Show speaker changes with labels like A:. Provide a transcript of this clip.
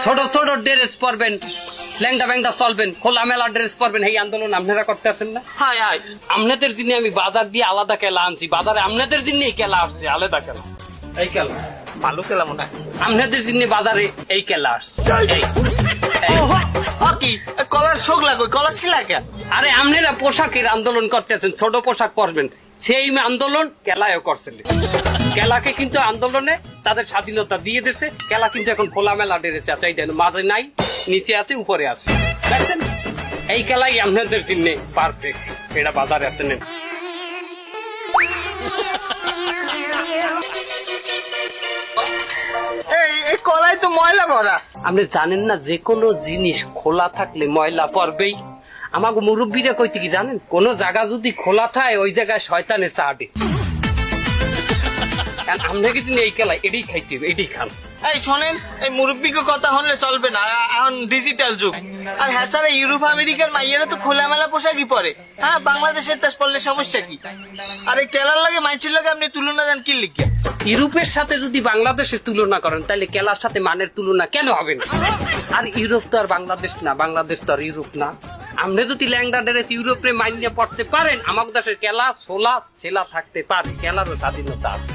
A: ছোট ছোট ড্রেস পরবেন, ল্যাংটা ব্যাংটা চলবেন, খোলামেলা ড্রেস পরবেন, এই আন্দোলন আপনারা করতে আছেন না?
B: হাই হাই
A: আপনাদের জন্য আমি বাজার দিয়ে আলাদা কেলা আনছি, বাজারে আপনাদের জন্য এই কেলা আসছে, আলাদা কেলা। এই কেলা
B: ভালো খেলা মনে হয়।
A: আপনাদের জন্য বাজারে এই কেলা আসছে। এই, এই।
B: কি কলার শোক লাগবে, কলার ছিলা কে?
A: আরে আপনারা পোশাকের আন্দোলন করতেছেন, ছোট পোশাক পরবেন, সেই আন্দোলন কেলায়ও করছিলেন। কেলাকে কিন্তু আন্দোলনে তাদের স্বাধীনতা দিয়ে দিয়েছে। কেলা কিন্তু এখন খোলামেলা ডেরেছে, আছে, মাঝে নাই, নিচে আছে, উপরে আছে, দেখছেন? এই কেলাই আপনাদের জন্য পারফেক্ট। এটা বাজারে আছে, নেন।
B: এই কলাই তো ময়লা ভরা।
A: আপনি জানেন না যে কোনো জিনিস খোলা থাকলে ময়লা পড়বেই? আমাকে মুরব্বীরা কইতে কি জানেন, কোন জায়গা যদি খোলা থাকে ওই জায়গায় শয়তানে চাটে। আপনাকে তিনি এই কেলাই এটাই খাইতে হবে, এটাই খান।
B: এই শোনেন, এই মুরব্বীকে কথা হলে চলবে না, এখন ডিজিটাল যুগ। আর হ্যাঁ স্যার, ইউরোপ আমেরিকার মাইয়েরা তো খোলামেলা পোশাকই পরে। হ্যাঁ, বাংলাদেশের তাস পড়লে সমস্যা কি? আর এই কেলার লাগে মাইনের লাগে আপনি তুলনা দেন কি লিখে?
A: ইউরোপের সাথে যদি বাংলাদেশের তুলনা করেন তাহলে কেলার সাথে মানের তুলনা কেন হবে না? আর ইউরোপ তো আর বাংলাদেশ না, বাংলাদেশ তো আর ইউরোপ না। আপনি যদি ল্যাংডা ড্রেস ইউরোপে মাইনে পড়তে পারেন, আমাদের দেশের কেলা সোলা ছেলা থাকতে পারে, কেলারও স্বাধীনতা আছে।